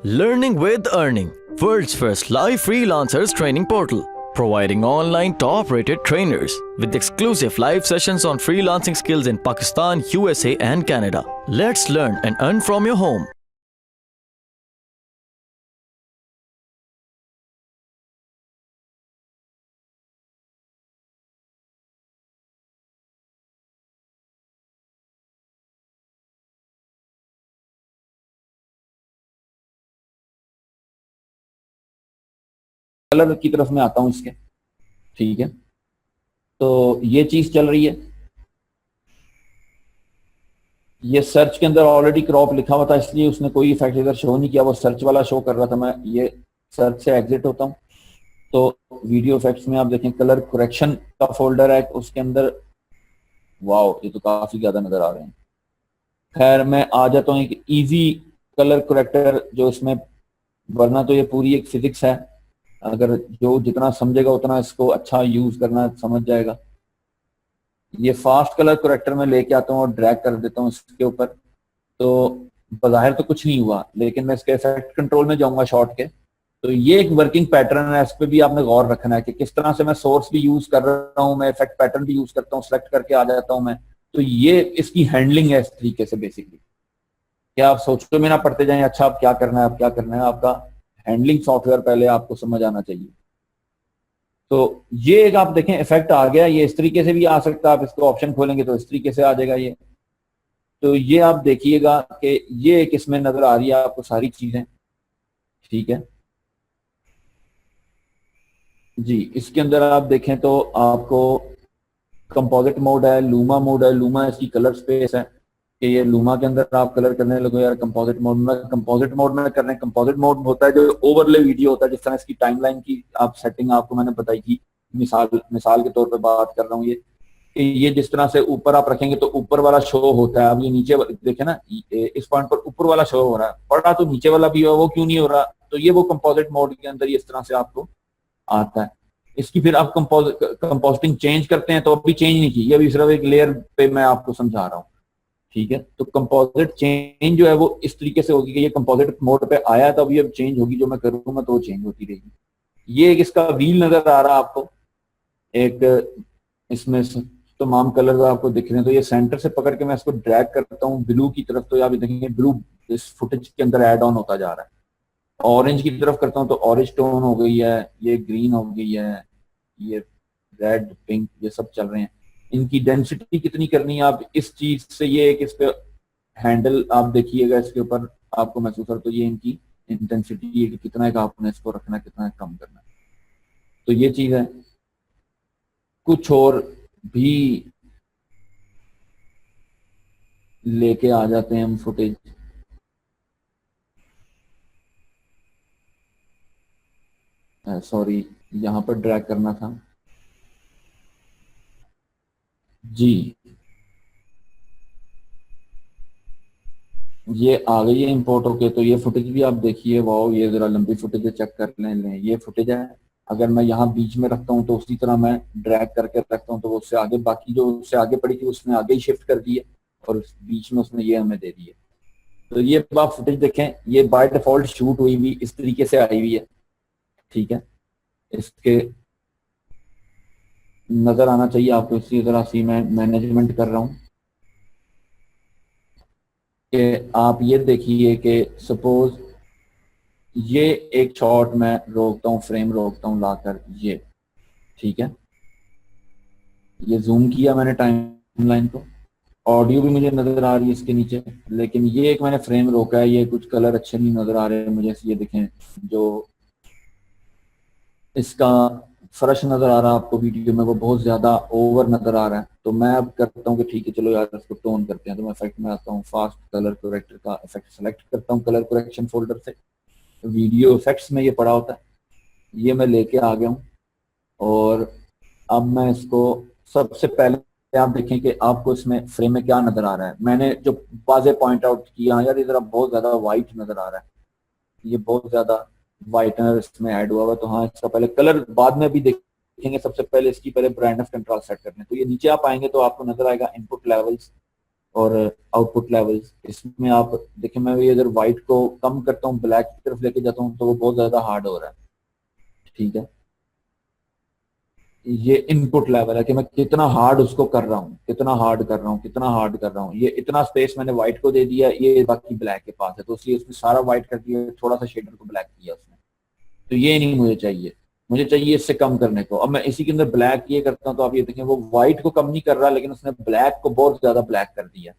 Learning with Earning, world's first live freelancers training portal, providing online top-rated trainers with exclusive live sessions on freelancing skills in Pakistan, USA and Canada. Let's learn and earn from your home. Colour की तरफ मैं आता हूं इसके। ठीक है, तो ये चीज चल रही है। ये सर्च के अंदर ऑलरेडी क्रॉप लिखा हुआ था, इसलिए उसने कोई इफेक्ट इधर शो नहीं किया, वो सर्च वाला शो कर रहा था। मैं ये सर्च से एग्जिट होता हूँ तो वीडियो इफेक्ट्स में आप देखें कलर करेक्शन का फोल्डर है, उसके अंदर वाओ ये तो काफी ज्यादा नजर आ रहे हैं। खैर मैं आ जाता हूँ एक इजी कलर करेक्टर जो इसमें, वरना तो ये पूरी एक फिजिक्स है, अगर जो जितना समझेगा उतना इसको अच्छा यूज करना समझ जाएगा। ये फास्ट कलर करेक्टर में लेके आता हूँ और ड्रैग कर देता हूँ इसके ऊपर। तो बाहर तो कुछ नहीं हुआ, लेकिन मैं इसके इफेक्ट कंट्रोल में जाऊंगा शॉर्ट के। तो ये एक वर्किंग पैटर्न है, इस पर भी आपने गौर रखना है कि किस तरह से मैं सोर्स भी यूज कर रहा हूँ, मैं इफेक्ट पैटर्न भी यूज करता हूँ, सेलेक्ट करके आ जाता हूँ मैं। तो ये इसकी हैंडलिंग है इस तरीके से बेसिकली। क्या आप सोचते में ना पढ़ते जाएं अच्छा आप क्या करना है, आप क्या करना है, आपका हैंडलिंग सॉफ्टवेयर पहले आपको समझ आना चाहिए। तो ये एक आप देखें इफेक्ट आ गया, ये इस तरीके से भी आ सकता है, आप इसको ऑप्शन खोलेंगे तो इस तरीके से आ जाएगा ये। तो ये आप देखिएगा कि ये एक इसमें नजर आ रही है आपको सारी चीजें। ठीक है जी, इसके अंदर आप देखें तो आपको कंपोजिट मोड है, लूमा मोड है। लूमा इसकी कलर स्पेस है कि ये लूमा के अंदर आप कलर करने लगो यार कंपोजिट मोड में। कंपोजिट मोड में कर रहे हैं, कंपोजिट मोड होता है जो ओवरले वीडियो होता है, जिस तरह इसकी टाइमलाइन की आप सेटिंग आपको मैंने बताई थी। मिसाल के तौर पे बात कर रहा हूँ ये कि ये जिस तरह से ऊपर आप रखेंगे तो ऊपर वाला शो होता है। अब ये नीचे देखे ना, इस पॉइंट पर ऊपर वाला शो हो रहा है, पड़ा तो नीचे वाला भी हो, वो क्यों नहीं हो रहा? तो ये वो कंपोजिट मोड के अंदर इस तरह से आपको आता है। इसकी फिर आप कंपोस्टिंग चेंज करते हैं तो अभी चेंज नहीं की, अभी सिर्फ एक लेयर पे मैं आपको समझा रहा हूँ। ठीक है, तो कंपोजिट चेंज जो है वो इस तरीके से होगी कि ये कंपोजिट मोड पे आया तो अभी अब चेंज होगी, जो मैं करूंगा तो वो चेंज होती रहेगी। ये एक इसका व्हील नजर आ रहा है आपको, एक इसमें तमाम कलर आपको दिख रहे हैं। तो ये सेंटर से पकड़ के मैं इसको ड्रैग करता हूँ ब्लू की तरफ, तो आप देखेंगे ब्लू इस फुटेज के अंदर एड ऑन होता जा रहा है। ऑरेंज की तरफ करता हूँ तो ऑरेंज टोन हो गई है, ये ग्रीन हो गई है, ये रेड पिंक ये सब चल रहे हैं। इनकी डेंसिटी कितनी करनी है आप इस चीज से, ये एक इस पे हैंडल आप देखिएगा, इसके ऊपर आपको महसूस हो तो ये इनकी इंटेंसिटी है कि कितना एक आपने इसको रखना है, कितना कम करना है। तो ये चीज है। कुछ और भी लेके आ जाते हैं हम फुटेज। सॉरी, यहाँ पर ड्रैग करना था जी। ये आ गई है इंपोर्ट होके। तो ये फुटेज भी आप देखिए, वाओ ये जरा लंबी फुटेज चेक कर लें। ये फुटेज है, अगर मैं यहाँ बीच में रखता हूँ तो उसी तरह मैं ड्रैग करके रखता हूँ तो वो उससे आगे, बाकी जो उससे आगे पड़ी थी उसने आगे ही शिफ्ट कर दी है और बीच में उसने ये हमें दे दी है। तो ये आप फुटेज देखें, ये बाय डिफॉल्ट शूट हुई हुई इस तरीके से आई हुई है। ठीक है, इसके नजर आना चाहिए आपको, इसी तरह से मैं मैनेजमेंट कर रहा हूँ कि आप ये देखिए कि सपोज ये एक शॉट मैं रोकता हूँ, फ्रेम रोकता हूँ लाकर ये। ठीक है, ये जूम किया मैंने टाइमलाइन को, ऑडियो भी मुझे नजर आ रही है इसके नीचे, लेकिन ये एक मैंने फ्रेम रोका है, ये कुछ कलर अच्छे नहीं नजर आ रहे मुझे। ये देखें जो इसका फर्श नजर आ रहा है आपको वीडियो में वो बहुत ज्यादा ओवर नजर आ रहा है। तो मैं अब करता हूँ कि ठीक है चलो यार इसको टोन करते हैं। तो मैं इफेक्ट में आता हूँ, फास्ट कलर करेक्टर का इफेक्ट सेलेक्ट करता हूँ कलर करेक्शन फोल्डर से, वीडियो इफेक्ट्स में ये पड़ा होता है, ये मैं लेके आ गया हूँ। और अब मैं इसको सबसे पहले आप देखें कि आपको इसमें फ्रेम में क्या नजर आ रहा है। मैंने जो वाजे पॉइंट आउट किया यार, ये जरा बहुत ज्यादा वाइट नजर आ रहा है, ये बहुत ज्यादा वाइटनर इसमें ऐड हुआ हुआ। तो हाँ, इसका पहले कलर बाद में भी देखेंगे, सबसे पहले इसकी पहले ब्राइटनेस कंट्रास्ट सेट करने। तो ये नीचे आप आएंगे तो आपको नजर आएगा इनपुट लेवल्स, और आउटपुट लेवल्स, इसमें आप देखिए मैं भी अगर व्हाइट को कम करता हूँ, ब्लैक की तरफ लेके जाता हूँ, तो वो बहुत ज्यादा हार्ड हो रहा है। ठीक है, ये इनपुट लेवल है कि मैं कितना हार्ड उसको कर रहा हूँ, कितना हार्ड कर रहा हूँ, कितना हार्ड कर रहा हूँ। ये इतना स्पेस मैंने व्हाइट को दे दिया, ये बाकी ब्लैक के पास है, तो इसलिए उसने सारा व्हाइट कर दिया, थोड़ा सा शेडर को ब्लैक किया उसने। तो ये नहीं मुझे चाहिए, मुझे चाहिए इससे कम करने को। अब मैं इसी के अंदर ब्लैक ये करता हूँ, तो आप ये देखें वो व्हाइट को कम नहीं कर रहा, लेकिन उसने ब्लैक को बहुत ज्यादा ब्लैक कर दिया।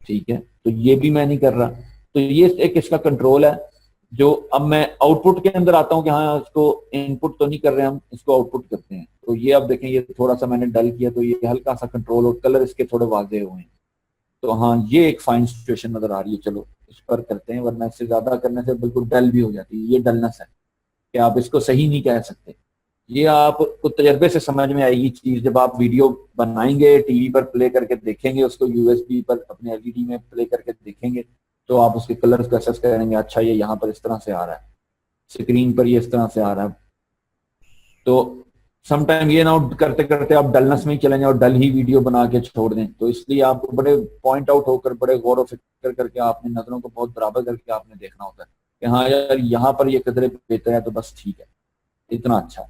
ठीक है, तो ये भी मैं नहीं कर रहा। तो ये एक इसका कंट्रोल है। जो अब मैं आउटपुट के अंदर आता हूँ कि हाँ इसको इनपुट तो नहीं कर रहे हम, इसको आउटपुट करते हैं। तो ये आप देखें, ये थोड़ा सा मैंने डल किया, तो ये हल्का सा कंट्रोल और कलर इसके थोड़े वाजे हुए हैं। तो हाँ, ये एक फाइन सिचुएशन नजर आ रही है। चलो इस पर करते हैं, वरना इससे ज्यादा करने से बिल्कुल डल भी हो जाती है। ये डलनेस है कि आप इसको सही नहीं कह सकते। ये आपको तजर्बे से समझ में आएगी चीज, जब आप वीडियो बनाएंगे, टीवी पर प्ले करके देखेंगे, उसको यूएसबी पर अपने एलईडी में प्ले करके देखेंगे, तो आप उसके कलर्स को असेस करेंगे। अच्छा, ये यहाँ पर इस तरह से आ रहा है, स्क्रीन पर ये इस तरह से आ रहा है। तो समटाइम ये ना करते करते आप डलनेस में ही चले जाए और डल ही वीडियो बना के छोड़ दें। तो इसलिए आपको बड़े पॉइंट आउट होकर, बड़े गौर व फिक्र करके, आपने नजरों को बहुत बराबर करके आपने देखना होता है कि हाँ यार यहाँ पर ये कदरे बेहतर है, तो बस ठीक है, इतना अच्छा।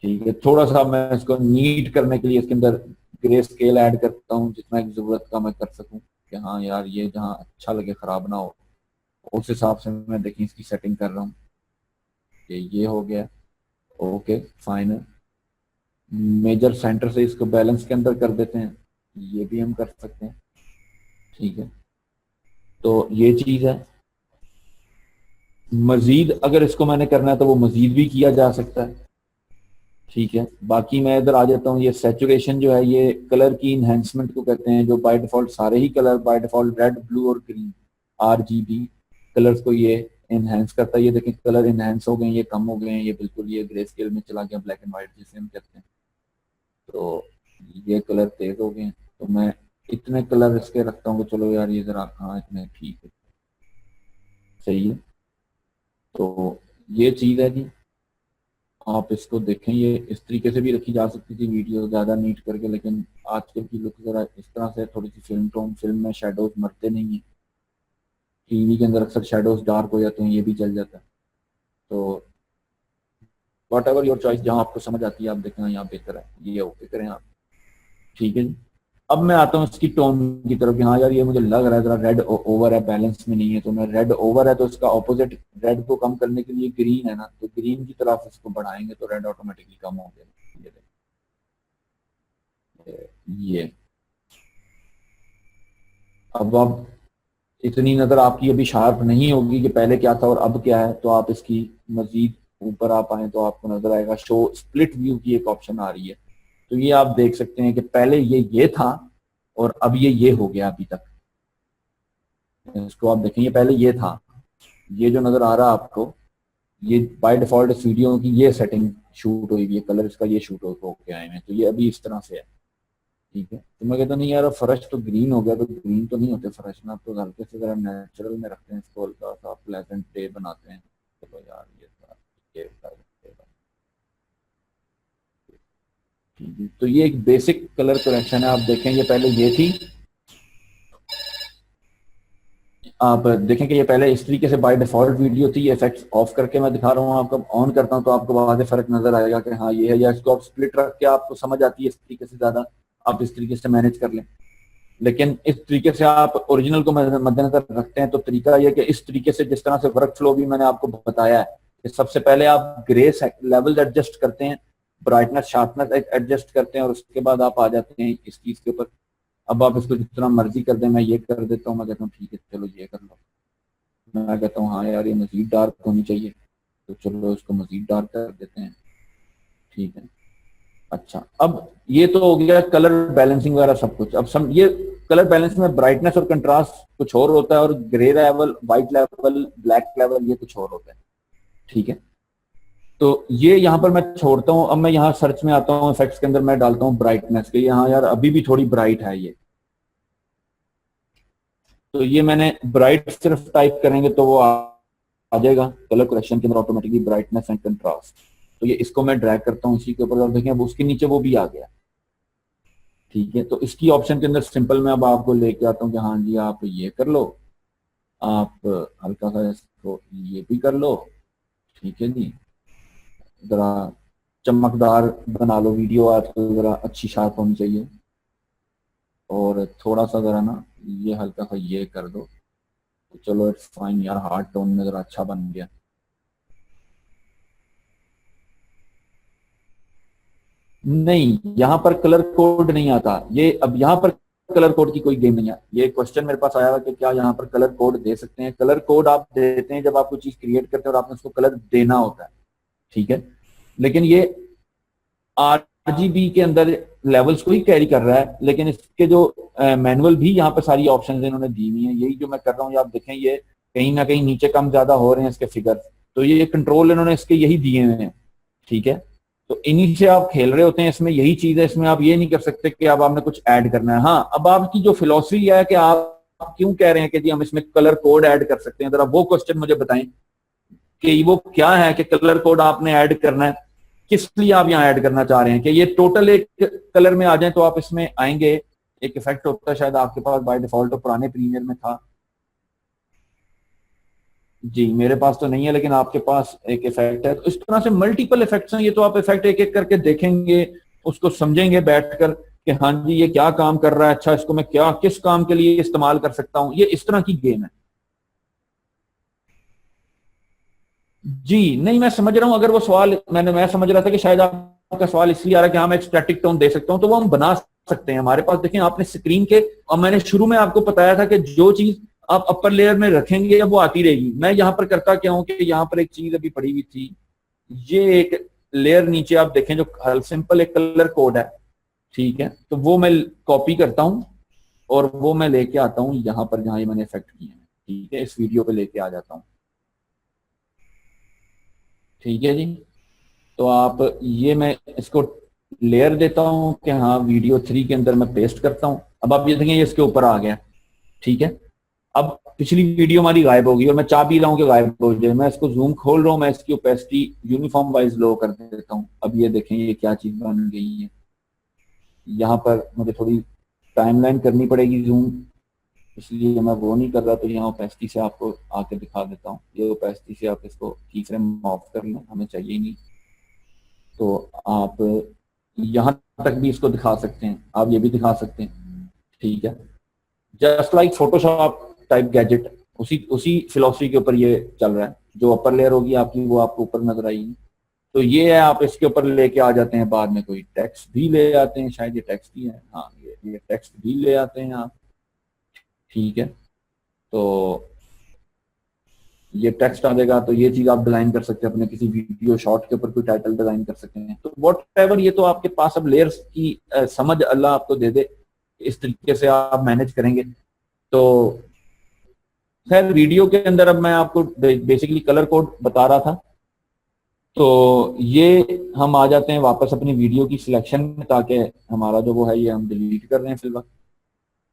ठीक है, थोड़ा सा मैं इसको नीट करने के लिए इसके अंदर ग्रे स्केल ऐड करता हूँ, जितना एक जरूरत का मैं कर सकूं कि हाँ यार ये जहाँ अच्छा लगे, खराब ना हो, उस हिसाब से मैं देखिए इसकी सेटिंग कर रहा हूँ कि ये हो गया। Okay fine. मेजर सेंटर से इसको बैलेंस के अंदर कर देते हैं, ये भी हम कर सकते हैं। ठीक है, तो ये चीज है। मजीद अगर इसको मैंने करना है तो वो मजीद भी किया जा सकता है। ठीक है, बाकी मैं इधर आ जाता हूँ। ये सैचुरेशन जो है, ये कलर की इन्हेंसमेंट को कहते हैं, जो बाय डिफॉल्ट सारे ही colour by default red, blue और ग्रीन RGB कलर्स को ये इनहेंस करता है। ये देखें कलर इनहेंस हो गए, ये कम हो गए हैं, ये बिल्कुल ये ग्रे स्केल में चला गया, ब्लैक एंड व्हाइट जिसे हम कहते हैं। तो ये कलर तेज हो गए हैं, तो मैं इतने कलर इसके रखता हूँ कि चलो यार ये जरा, हाँ इतने ठीक है, सही है। तो ये चीज है जी, आप इसको देखें। ये इस तरीके से भी रखी जा सकती थी वीडियो ज्यादा नीट करके, लेकिन आजकल की लुक जरा इस तरह से, थोड़ी सी फिल्म टोन, फिल्म में शेडोज मरते नहीं है। टीवी के अंदर अक्सर शेडोज डार्क हो जाते हैं, ये भी चल जाता है। तो वॉट एवर योर चॉइस, जहाँ आपको समझ आती है आप देखें यहाँ बेहतर है, ये ओके करें आप। ठीक है जी, अब मैं आता हूँ इसकी टोन की तरफ कि हाँ यार ये मुझे लग रहा है जरा रेड ओवर है, बैलेंस में नहीं है। तो मैं रेड ओवर है, तो इसका ऑपोजिट, रेड को कम करने के लिए ग्रीन है ना, तो ग्रीन की तरफ इसको बढ़ाएंगे तो रेड ऑटोमेटिकली कम हो गया। ये अब इतनी नजर आपकी अभी शार्प नहीं होगी कि पहले क्या था और अब क्या है। तो आप इसकी मजीद ऊपर आप आए तो आपको नजर आएगा शो स्प्लिट व्यू की एक ऑप्शन आ रही है। तो ये आप देख सकते हैं कि पहले ये था और अब ये हो गया अभी तक। इसको आप देखें, ये पहले ये था, ये जो नजर आ रहा है आपको, ये बाय डिफॉल्ट इस वीडियो की ये सेटिंग शूट हुई है, कलर इसका ये शूट होके आए हैं, तो ये अभी इस तरह से है। ठीक है, तो मैं कहता नहीं यार फर्श तो ग्रीन हो गया, तो ग्रीन तो नहीं होते फर्श ना, तो हल्के से जरा नेचुरल में रखते हैं इसको, हल्का सा प्लेजेंट डे बनाते हैं। चलो यार ये ठीक है, तो ये एक बेसिक कलर करेक्शन है। आप देखें ये पहले ये थी, आप देखें कि ये पहले इस तरीके से बाय डिफॉल्ट वीडियो थी। इफेक्ट्स ऑफ करके मैं दिखा रहा हूँ आपको, ऑन करता हूँ तो आपको वाज़ेह फर्क नजर आएगा कि हाँ ये है। या इसको आप स्प्लिट रख के आपको समझ आती है इस तरीके से, ज्यादा आप इस तरीके से मैनेज कर लें। लेकिन इस तरीके से आप ओरिजिनल को मद्देनजर रखते हैं तो तरीका यह कि इस तरीके से, जिस तरह से वर्क फ्लो भी मैंने आपको बताया है कि सबसे पहले आप ग्रे लेवल एडजस्ट करते हैं, ब्राइटनेस शार्पनेस एडजस्ट करते हैं, और उसके बाद आप आ जाते हैं इस चीज के ऊपर। अब आप इसको जितना मर्जी कर दें, मैं ये कर देता हूँ, मैं कहता हूँ ठीक है चलो ये कर लो। मैं कहता हूँ हाँ यार ये मजीद डार्क होनी चाहिए, तो चलो इसको मजीद डार्क कर देते हैं। ठीक है, अच्छा अब ये तो हो गया कलर बैलेंसिंग वगैरह सब कुछ। अब ये कलर बैलेंस में ब्राइटनेस और कंट्रास्ट कुछ और होता है, और grey level, white level, black level ये कुछ और होता है। ठीक है, तो ये यहाँ पर मैं छोड़ता हूँ। अब मैं यहाँ सर्च में आता हूँ, इफेक्ट्स के अंदर मैं डालता हूँ ब्राइटनेस के, यहाँ यार अभी भी थोड़ी ब्राइट है ये। तो ये मैंने ब्राइट सिर्फ टाइप करेंगे तो वो आ जाएगा कलर करेक्शन के अंदर ऑटोमेटिकली, ब्राइटनेस एंड कंट्रास्ट। तो ये इसको मैं ड्रैग करता हूँ इसी के ऊपर, और देखें अब उसके नीचे वो भी आ गया। ठीक है, तो इसकी ऑप्शन के अंदर सिंपल मैं अब आपको लेके आता हूँ कि हाँ जी आप ये कर लो, आप हल्का सा इसको ये भी कर लो, ठीक है जी, जरा चमकदार बना लो वीडियो, आजकल जरा अच्छी शार्प होनी चाहिए, और थोड़ा सा जरा ना ये हल्का सा ये कर दो, तो चलो इट्स फाइन यार, हार्ड टोन में जरा अच्छा बन गया। नहीं, यहाँ पर कलर कोड नहीं आता, ये अब यहाँ पर कलर कोड की कोई गेम नहीं है। ये क्वेश्चन मेरे पास आया हुआ कि क्या यहाँ पर कलर कोड दे सकते हैं। कलर कोड आप देते हैं जब आप कोई चीज क्रिएट करते हैं और आपने उसको कलर देना होता है, ठीक है, लेकिन ये आरजीबी के अंदर लेवल्स को ही कैरी कर रहा है, लेकिन इसके जो मैनुअल भी यहाँ पर सारी ऑप्शन इन्होंने दी हुई है। यही जो मैं कर रहा हूँ, ये आप देखें, ये कहीं ना कहीं नीचे कम ज्यादा हो रहे हैं इसके फिगर, तो ये कंट्रोल इन्होंने इसके यही दिए हुए हैं, ठीक है। तो इन्हीं से आप खेल रहे होते हैं, इसमें यही चीज है, इसमें आप ये नहीं कर सकते कि अब आपने कुछ ऐड करना है। हाँ, अब आपकी जो फिलॉसफी है कि आप क्यों कह रहे हैं कि जी हम इसमें कलर कोड ऐड कर सकते हैं, जरा वो क्वेश्चन मुझे बताएं कि वो क्या है कि कलर कोड आपने ऐड करना है, किस लिए आप यहाँ ऐड करना चाह रहे हैं कि ये टोटल एक कलर में आ जाए। तो आप इसमें आएंगे, एक इफेक्ट होता है शायद आपके पास बाय डिफॉल्ट, तो पुराने प्रीमियर में था जी, मेरे पास तो नहीं है, लेकिन आपके पास एक इफेक्ट है। तो इस तरह से मल्टीपल इफेक्ट्स हैं, ये तो आप इफेक्ट एक एक करके देखेंगे, उसको समझेंगे बैठकर कि हाँ जी ये क्या काम कर रहा है, अच्छा इसको मैं क्या किस काम के लिए इस्तेमाल कर सकता हूँ। ये इस तरह की गेम है जी। नहीं, मैं समझ रहा हूँ, अगर वो सवाल मैं समझ रहा था कि शायद आपका सवाल इसलिए आ रहा है कि हाँ मैं एक स्टैटिक टोन दे सकता हूँ, तो वो हम बना सकते हैं। हमारे पास देखें, आपने स्क्रीन के, और मैंने शुरू में आपको बताया था कि जो चीज आप अपर लेयर में रखेंगे वो आती रहेगी। मैं यहाँ पर करता क्या हूँ कि यहाँ पर एक चीज अभी पड़ी हुई थी, ये एक लेयर नीचे आप देखें जो सिंपल एक कलर कोड है, ठीक है, तो वो मैं कॉपी करता हूँ और वो मैं लेके आता हूँ यहाँ पर जहाँ ये मैंने इफेक्ट किए हैं, ठीक है, इस वीडियो पे लेके आ जाता हूँ, ठीक है जी। तो आप ये मैं इसको लेयर देता हूँ कि हाँ वीडियो 3 के अंदर मैं पेस्ट करता हूँ। अब आप ये देखें, ये इसके ऊपर आ गया, ठीक है। अब पिछली वीडियो हमारी गायब होगी और मैं चाह भी रहा हूँ कि गायब हो जाए। मैं इसको जूम खोल रहा हूँ, मैं इसकी ओपेसिटी यूनिफॉर्म वाइज लो कर देता हूँ। अब ये देखें ये क्या चीज बन गई है। यहाँ पर मुझे थोड़ी टाइमलाइन करनी पड़ेगी जूम, इसलिए मैं वो नहीं कर रहा, तो यहाँ ओपेसिटी से आपको आके दिखा देता हूँ। ये ओपेसिटी से आप इसको की फ्रेम ऑफ कर लें, हमें चाहिए ही नहीं। तो आप यहाँ तक भी इसको दिखा सकते हैं, आप ये भी दिखा सकते हैं, ठीक है। Just like Photoshop type gadget, उसी उसी फिलोसफी के ऊपर ये चल रहा है। जो अपर लेयर होगी आपकी वो आपको ऊपर नजर आएगी। तो ये है, आप इसके ऊपर लेके आ जाते हैं, बाद में कोई टेक्स्ट भी ले आते हैं, शायद ये टेक्स्ट ही है, हाँ ये टेक्स्ट भी ले आते हैं आप, ठीक है। तो ये टेक्स्ट आ जाएगा, तो ये चीज आप डिजाइन कर सकते हैं अपने किसी वीडियो शॉर्ट के ऊपर, कोई टाइटल डिजाइन कर सकते हैं। तो वॉट एवर, ये तो आपके पास अब लेयर्स की समझ अल्लाह आपको दे दे, इस तरीके से आप मैनेज करेंगे। तो खैर वीडियो के अंदर अब मैं आपको बेसिकली कलर कोड बता रहा था। तो ये हम आ जाते हैं वापस अपनी वीडियो की सिलेक्शन में, ताकि हमारा जो वो है ये हम डिलीट कर रहे हैं फिलहाल।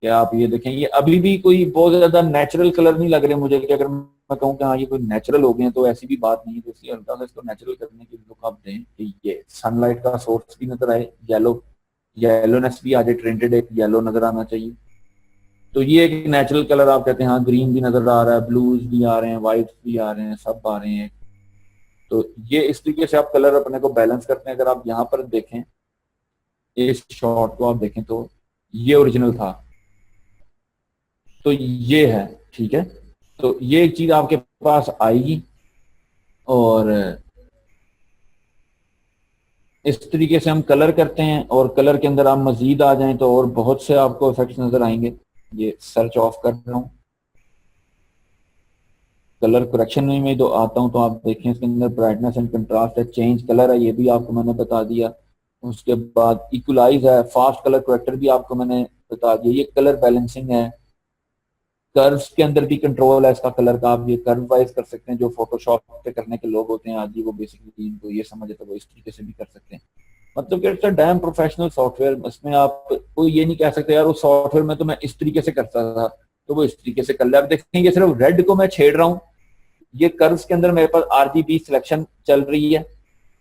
क्या आप ये देखें, ये अभी भी कोई बहुत ज्यादा नेचुरल कलर नहीं लग रहे मुझे, कि अगर मैं कहूँ कि हाँ ये कोई नेचुरल हो गए हैं, तो ऐसी भी बात नहीं है। तो इसलिए हल्का सा इसको नेचुरल करने की लुक आप दें कि ये सनलाइट का सोर्स भी नजर आए, येलोनेस भी आ जाए, ट्रेंडेड एक येलो नजर आना चाहिए। तो ये एक नेचुरल कलर आप कहते हैं, हाँ ग्रीन भी नजर आ रहा है, ब्लूज भी आ रहे हैं, व्हाइट भी आ रहे हैं, सब आ रहे हैं। तो ये इस तरीके से आप कलर अपने को बैलेंस करते हैं। अगर आप यहाँ पर देखें, इस शॉट को आप देखें, तो ये ओरिजिनल था, तो ये है, ठीक है। तो ये एक चीज आपके पास आएगी, और इस तरीके से हम कलर करते हैं। और कलर के अंदर आप मजीद आ जाएं तो और बहुत से आपको इफेक्ट्स नजर आएंगे। ये सर्च ऑफ कर रहा हूँ, कलर करेक्शन में तो आता हूँ, तो आप देखें इसके अंदर ब्राइटनेस एंड कंट्रास्ट है, चेंज कलर है, ये भी आपको मैंने बता दिया। उसके बाद इक्वलाइज है, फास्ट कलर करेक्टर भी आपको मैंने बता दिया। ये कलर बैलेंसिंग है, कर्व्स के अंदर भी कंट्रोल है इसका कलर का, आप ये कर्व वाइज कर सकते हैं। जो फोटोशॉप पे करने के लोग होते हैं आज ही, वो बेसिकली इनको ये समझे तो वो इस तरीके से भी कर सकते हैं। मतलब कि it's a dam professional software. इसमें आप कोई ये नहीं कह सकते यार उस सॉफ्टवेयर में तो मैं इस तरीके से करता था, तो वो इस तरीके से कर ले। अब देखेंगे सिर्फ रेड को मैं छेड़ रहा हूँ, ये कर्व्स के अंदर मेरे पास आरजीबी सिलेक्शन चल रही है।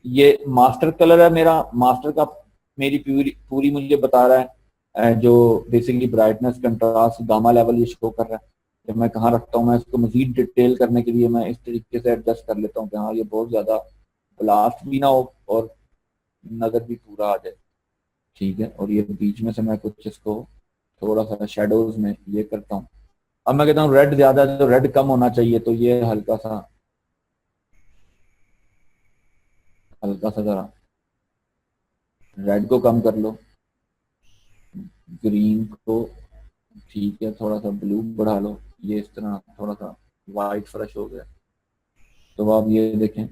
ये मास्टर कलर है मेरा, मास्टर का मेरी पूरी पूरी मुझे बता रहा है। जो basically brightness, contrast, gamma level ये शो कर रहा है। जब मैं कहाँ रखता हूँ, मैं इसको मजीद डिटेल करने के लिए मैं इस तरीके से एडजस्ट कर लेता हूँ कि हाँ ये बहुत ज़्यादा ब्लास्ट भी ना हो और नज़र भी पूरा आ जाए। ठीक है, और ये बीच में से मैं कुछ इसको थोड़ा सा शेडोज में ये करता हूँ। अब मैं कहता हूँ रेड ज़्यादा है तो रेड कम होना चाहिए, तो ये हल्का सा ज़रा रेड को कम कर लो, ग्रीन को ठीक है, थोड़ा सा ब्लू बढ़ा लो, ये इस तरह थोड़ा सा वाइट फ्रेश हो गया। तो आप ये देखें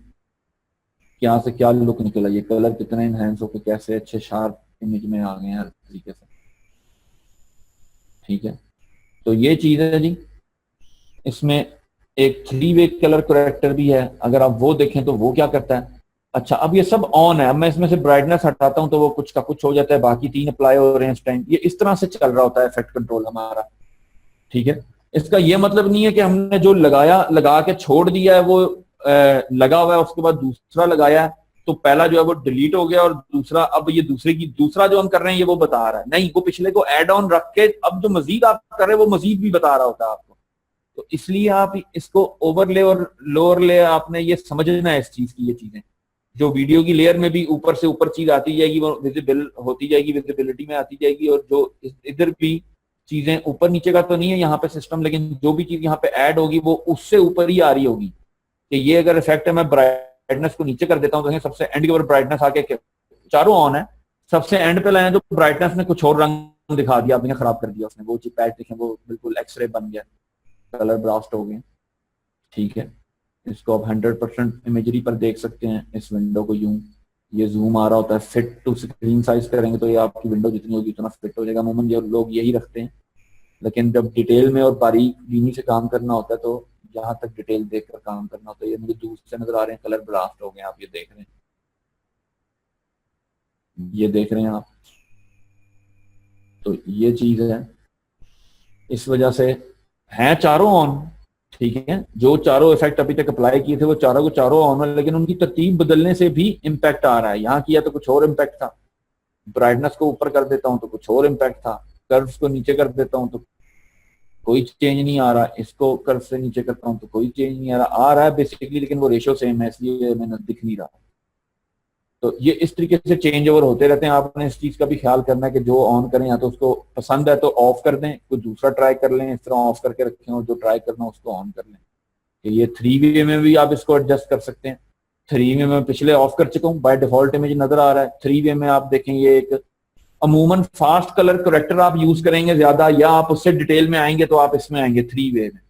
क्या से क्या लुक निकला, ये कलर कितने इनहेंस होकर कैसे अच्छे शार्प इमेज में आ गए हैं हर तरीके से। ठीक है, तो ये चीज है जी। इसमें एक 3-वे कलर करेक्टर भी है, अगर आप वो देखें तो वो क्या करता है। अच्छा, अब ये सब ऑन है, अब मैं इसमें से ब्राइटनेस हटाता हूं तो वो कुछ का कुछ हो जाता है, बाकी 3 अप्लाई हो रहे हैं इस टाइम। ये इस तरह से चल रहा होता है इफेक्ट कंट्रोल हमारा। ठीक है, इसका ये मतलब नहीं है कि हमने जो लगा के छोड़ दिया है वो लगा हुआ है, उसके बाद दूसरा लगाया है तो पहला जो है वो डिलीट हो गया और दूसरा अब ये दूसरा जो हम कर रहे हैं ये वो बता रहा है। नहीं, वो पिछले को एड ऑन रख के अब जो मजीद आप कर रहे हैं वो मजीद भी बता रहा होता है आपको। तो इसलिए आप इसको ओवरले और लोअर ले आपने ये समझना है इस चीज की। ये चीजें जो वीडियो की लेयर में भी ऊपर से ऊपर चीज आती जाएगी वो विजिबल होती जाएगी, विजिबिलिटी में आती जाएगी, और जो इधर भी चीजें ऊपर नीचे का तो नहीं है यहाँ पे सिस्टम, लेकिन जो भी चीज यहाँ पे ऐड होगी वो उससे ऊपर ही आ रही होगी। कि ये अगर इफेक्ट है, मैं ब्राइटनेस को नीचे कर देता हूँ तो सबसे एंड के ऊपर ब्राइटनेस आके चारों ऑन है, सबसे एंड पे लाए तो ब्राइटनेस ने कुछ और रंग दिखा दिया, आपने खराब कर दिया उसने। वो चीज पैच देखें वो बिल्कुल एक्सरे बन गया, कलर ब्लास्ट हो गए। ठीक है, इसको आप 100% इमेजरी पर देख सकते हैं। इस विंडो को यूं ये जूम आ रहा होता है, फिट टू स्क्रीन साइज करेंगे तो ये आपकी विंडो जितनी होगी उतना फिट हो जाएगा। अमूमन ये लोग यही रखते हैं, लेकिन जब डिटेल में और बारीक बीनी से काम करना होता है तो जहां तक डिटेल देखकर काम करना होता है। ये मुझे दूर से नजर आ रहे हैं, कलर ब्लास्ट हो गए, आप ये देख रहे हैं, ये देख रहे हैं आप। तो ये चीज है, इस वजह से है चारों ऑन। ठीक है, जो चारों इफेक्ट अभी तक अप्लाई किए थे वो चारों को चारों ऑन है, लेकिन उनकी तरतीब बदलने से भी इम्पैक्ट आ रहा है। यहाँ किया तो कुछ और इम्पैक्ट था, ब्राइटनेस को ऊपर कर देता हूँ तो कुछ और इम्पैक्ट था, कर्व्स को नीचे कर देता हूँ तो कोई चेंज नहीं आ रहा, इसको कर्व से नीचे करता हूँ तो कोई चेंज नहीं आ रहा है बेसिकली, लेकिन वो रेशो सेम है इसलिए मैंने दिख नहीं रहा। तो ये इस तरीके से चेंज ओवर होते रहते हैं। आपने इस चीज का भी ख्याल करना है कि जो ऑन करें या तो उसको पसंद है तो ऑफ कर दें, कोई दूसरा ट्राई कर लें, इस तरह ऑफ करके रखें, और जो ट्राई करना उसको ऑन कर लें। कि ये 3-वे में भी आप इसको एडजस्ट कर सकते हैं। 3-वे में पिछले ऑफ कर चुका हूँ, बाय डिफॉल्ट इमेज नजर आ रहा है। 3-वे में आप देखें ये एक अमूमन फास्ट कलर करेक्टर आप यूज करेंगे ज्यादा, या आप उससे डिटेल में आएंगे तो आप इसमें आएंगे 3-वे में,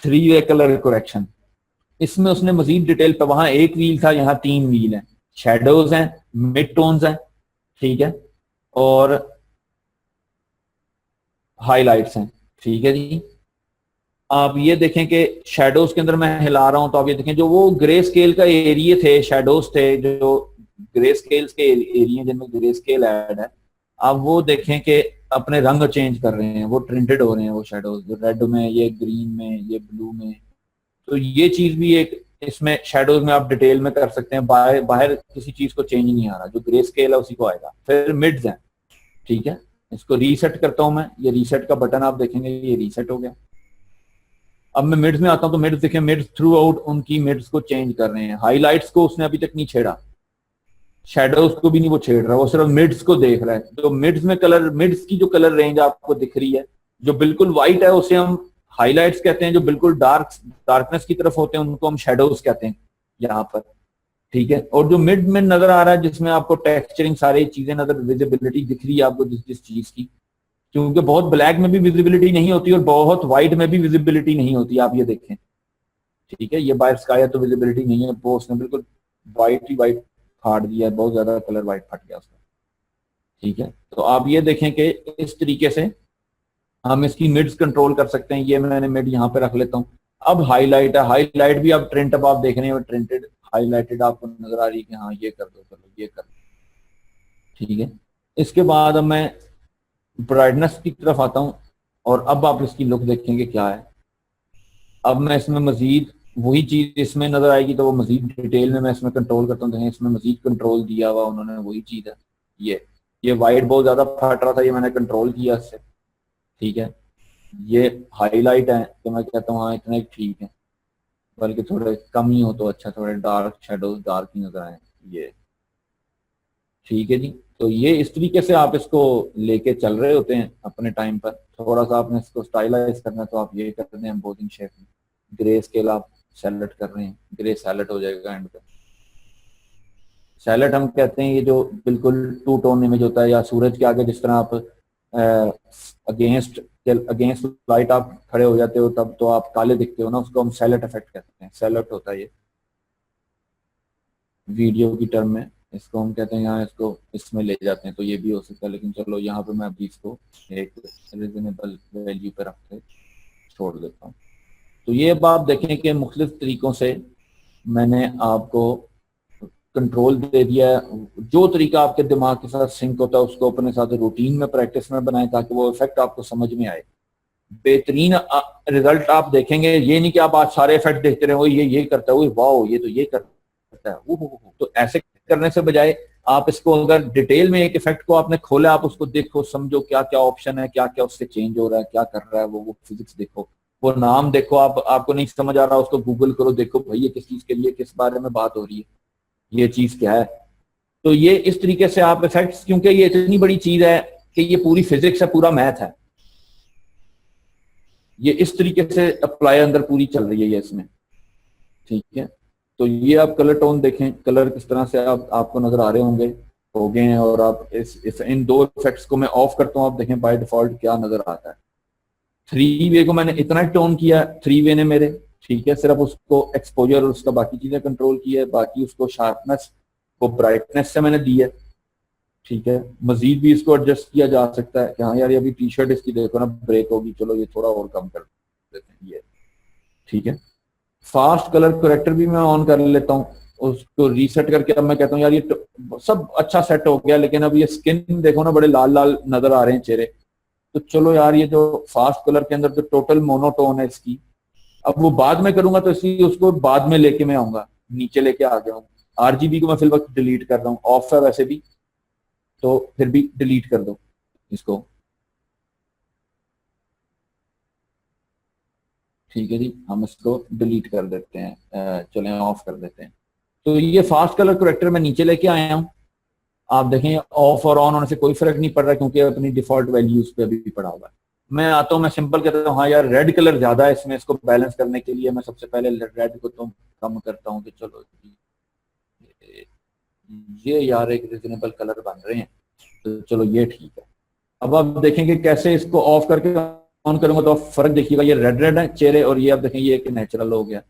3-वे कलर करेक्शन। इसमें उसने मजीद डिटेल पे, वहां एक व्हील था, यहाँ 3 व्हील है, शेडोज हैं, मिड टोन्स हैं, ठीक है, और हाईलाइट्स हैं। ठीक है जी, आप ये देखें कि शेडोज के अंदर मैं हिला रहा हूं तो आप ये देखें जो वो ग्रे स्केल का एरिया थे, शेडोज थे, जो ग्रे स्केल्स के एरिया जिनमें ग्रे स्केल ऐड है, आप वो देखें कि अपने रंग चेंज कर रहे हैं, वो ट्रिंटेड हो रहे हैं वो शेडोज, जो रेड में, ये ग्रीन में, ये ब्लू में। तो ये चीज भी एक इसमें शेडोज में आप डिटेल में कर सकते हैं। बाहर किसी चीज को चेंज नहीं आ रहा, जो ग्रे स्केल है उसी को आएगा। फिर मिड्स हैं, ठीक है, इसको रीसेट करता हूं मैं, ये रीसेट का बटन आप देखेंगे ये रीसेट हो गया। अब मैं मिड्स में आता हूं तो मिड्स देखें, मिड्स थ्रू आउट उनकी मिड्स को चेंज कर रहे हैं। हाईलाइट्स को उसने अभी तक नहीं छेड़ा, शेडोज को भी नहीं वो छेड़ रहा, वो सिर्फ मिड्स को देख रहा है। तो मिड्स में कलर, मिड्स की जो कलर रेंज आपको दिख रही है, जो बिल्कुल व्हाइट है उसे हम हाईलाइट्स कहते हैं, जो बिल्कुल डार्कनेस की तरफ होते हैं उनको हम शेडोज कहते हैं यहाँ पर। ठीक है, और जो मिड में नजर आ रहा है जिसमें आपको टेक्सचरिंग सारी चीजें नजर, विजिबिलिटी दिख रही है आपको जिस जिस चीज की, क्योंकि बहुत ब्लैक में भी विजिबिलिटी नहीं होती और बहुत व्हाइट में भी विजिबिलिटी नहीं होती, आप ये देखें। ठीक है, ये बाहर स्काई है तो विजिबिलिटी नहीं है, वो उसने बिल्कुल व्हाइट ही व्हाइट फाड़ दिया है, बहुत ज्यादा कलर व्हाइट फट गया उसका। ठीक है, तो आप ये देखें कि इस तरीके से हम इसकी मिड्स कंट्रोल कर सकते हैं। ये मैंने मिड यहाँ पे रख लेता हूँ। अब हाईलाइट है, हाईलाइट भी आप ट्रिंट, अब आप देख रहे हैं ट्रिंटेड हाईलाइटेड आपको नजर आ रही है कि हाँ ये कर दो, चलो ये कर दो। ठीक है, इसके बाद अब मैं ब्राइटनेस की तरफ आता हूँ और अब आप इसकी लुक देखेंगे क्या है। अब मैं इसमें मजीद वही चीज इसमें नजर आएगी तो वो मजीद डिटेल में मैं इसमें कंट्रोल करता हूँ। इसमें मजीद कंट्रोल दिया हुआ उन्होंने, वही चीज है ये। ये वाइट बहुत ज्यादा फट रहा था, ये मैंने कंट्रोल किया इससे, ठीक है। ये हाईलाइट है तो मैं कहता हूँ हाँ इतना ही ठीक है, बल्कि थोड़े कम ही हो तो अच्छा, थोड़े डार्क शेडोज डार्क ही नजर आए ये, ठीक है जी। तो ये इस तरीके से आप इसको लेके चल रहे होते हैं अपने टाइम पर। थोड़ा सा आपने इसको स्टाइलाइज करना है तो आप ये करते हैं एम्बोसिंग शेप में, ग्रे स्केल आप सेलेक्ट कर रहे हैं, ग्रे सेलेक्ट हो जाएगा एंड पे। सैलेट हम कहते हैं ये जो बिल्कुल टू टोन इमेज होता है, या सूरज के आगे जिस तरह आप अगेंस्ट अगेंस्ट लाइट आप खड़े हो जाते हो तब तो आप काले दिखते हो ना, उसको हम सैलेट इफेक्ट कहते हैं। सैलेट होता है ये वीडियो की टर्म में, इसको हम कहते हैं यहाँ इसको इसमें ले जाते हैं, तो ये भी हो सकता है। लेकिन चलो यहाँ पे मैं अभी इसको एक रीजनेबल वैल्यू पे रख के छोड़ देता हूँ। तो ये अब आप देखें कि मुख्तलिफ तरीकों से मैंने आपको कंट्रोल दे दिया है। जो तरीका आपके दिमाग के साथ सिंक होता है उसको अपने साथ रूटीन में प्रैक्टिस में बनाएं ताकि वो इफेक्ट आपको समझ में आए। बेहतरीन रिजल्ट आप देखेंगे। ये नहीं कि आप आज सारे इफेक्ट देखते रहे हो, ये करता है, वाओ ये तो ये करता है, वो तो ऐसे करने से बजाय आप इसको अगर डिटेल में एक इफेक्ट को आपने खोला, आप उसको देखो, समझो क्या क्या ऑप्शन है, क्या क्या उससे चेंज हो रहा है, क्या कर रहा है वो फिजिक्स देखो, वो नाम देखो। आप आपको नहीं समझ आ रहा उसको गूगल करो, देखो भाई ये किस चीज के लिए किस बारे में बात हो रही है, ये चीज क्या है। तो ये इस तरीके से आप इफेक्ट्स, क्योंकि ये इतनी बड़ी चीज है कि ये पूरी फिजिक्स है, पूरा मैथ है, ये इस तरीके से अप्लाई अंदर पूरी चल रही है ये इसमें, ठीक है। तो ये आप कलर टोन देखें, कलर किस तरह से आपको नजर आ रहे होंगे, हो गए हैं। और आप इस इन दो इफेक्ट्स को मैं ऑफ करता हूं, आप देखें बाय डिफॉल्ट क्या नजर आता है। थ्री वे को मैंने इतना टोन किया, थ्री वे ने मेरे, ठीक है, सिर्फ उसको एक्सपोजर और उसका बाकी चीजें कंट्रोल की है, बाकी उसको शार्पनेस को ब्राइटनेस से मैंने दी है, ठीक है। मजीद भी इसको एडजस्ट किया जा सकता है कि हाँ यार ये अभी टी शर्ट इसकी देखो ना ब्रेक होगी, चलो ये थोड़ा और कम कर देते हैं ये, ठीक है। फास्ट कलर करेक्टर भी मैं ऑन कर लेता हूँ, उसको रीसेट करके अब मैं कहता हूँ यार ये सब अच्छा सेट हो गया, लेकिन अब ये स्किन देखो ना बड़े लाल लाल नजर आ रहे हैं चेहरे, तो चलो यार ये जो फास्ट कलर के अंदर जो टोटल मोनोटोन है इसकी, अब वो बाद में करूंगा, तो इसलिए उसको बाद में लेके मैं आऊंगा, नीचे लेके आ गया हूँ। आरजीबी को मैं फिल वक्त डिलीट कर रहा हूँ, ऑफ है वैसे भी, तो फिर भी डिलीट कर दो इसको, ठीक है जी। हम इसको डिलीट कर देते हैं, चलें ऑफ कर देते हैं। तो ये फास्ट कलर करेक्टर मैं नीचे लेके आया हूँ। आप देखें ऑफ और ऑन होने से कोई फर्क नहीं पड़ रहा क्योंकि अपनी डिफॉल्ट वैल्यूज पे अभी पड़ा हुआ है। मैं आता हूँ, मैं सिंपल कहता हूँ हाँ यार रेड कलर ज्यादा है इसमें, इसको बैलेंस करने के लिए मैं सबसे पहले रेड को तो कम करता हूँ कि चलो ये यार एक रिजनेबल कलर बन रहे हैं, तो चलो ये ठीक है। अब आप देखेंगे कैसे इसको ऑफ करके ऑन करूंगा तो आप फर्क देखिएगा, ये रेड रेड है चेहरे और ये आप देखें ये एक नेचुरल हो गया।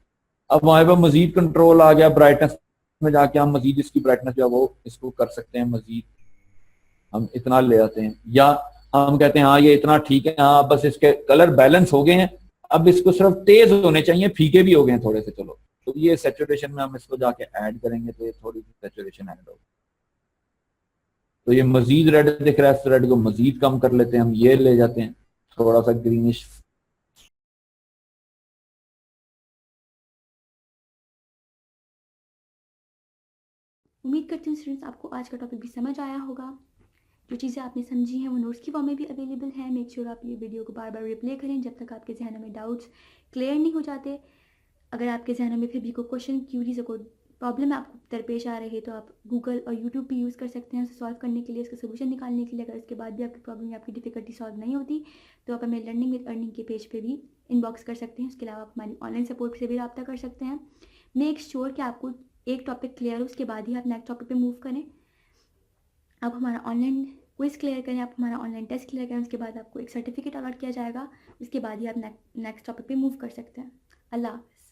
अब वहां पर मजीद कंट्रोल आ गया, ब्राइटनेस में जाके हम मजीद इसकी ब्राइटनेस जो है वो इसको कर सकते हैं, मजीद हम इतना ले आते हैं, या हम कहते हैं हाँ ये इतना ठीक है, हाँ बस इसके कलर बैलेंस हो गए हैं, अब इसको सिर्फ तेज होने चाहिए, फीके भी हो गए हैं थोड़े से, चलो तो ये सैचुरेशन में हम इसको जाके ऐड करेंगे तो ये थोड़ी सी सैचुरेशन ऐड होगी, तो ये मजीद रेड दिख रहा है, इस रेड को मजीद कम कर लेते हैं, हम ये ले जाते हैं थोड़ा सा ग्रीनिश। उम्मीद करती हूँ स्टूडेंट्स आपको आज का टॉपिक भी समझ आया होगा। जो चीज़ें आपने समझी हैं वो नोट्स की फॉर्म में भी अवेलेबल है। मेक श्योर आप ये वीडियो को बार बार रिप्ले करें जब तक आपके जहनों में डाउट्स क्लियर नहीं हो जाते। अगर आपके जहनों में फिर भी कोई क्वेश्चन क्यूरीज या कोई प्रॉब्लम आपको दरपेश आ रही है तो आप गूगल और यूट्यूब भी यूज़ कर सकते हैं उसे सॉल्व करने के लिए, उसका सोल्यूशन निकालने के लिए। अगर उसके बाद भी आपकी प्रॉब्लम या आपकी डिफिकल्टी सॉल्व नहीं होती तो आप हमें लर्निंग विद अर्निंग के पेज पे भी इनबॉक्स कर सकते हैं। उसके अलावा आप हमारी ऑनलाइन सपोर्ट से भी रब्ता कर सकते हैं। मेक श्योर कि आपको एक टॉपिक क्लियर हो, उसके बाद ही आप नेक्स्ट टॉपिक पे मूव करें। आप हमारा ऑनलाइन क्विज क्लियर करें, आप हमारा ऑनलाइन टेस्ट क्लियर करें, उसके बाद आपको एक सर्टिफिकेट अलॉट किया जाएगा, उसके बाद ही आप नेक्स्ट टॉपिक पे मूव कर सकते हैं। अल्लाह हाफ़िज़।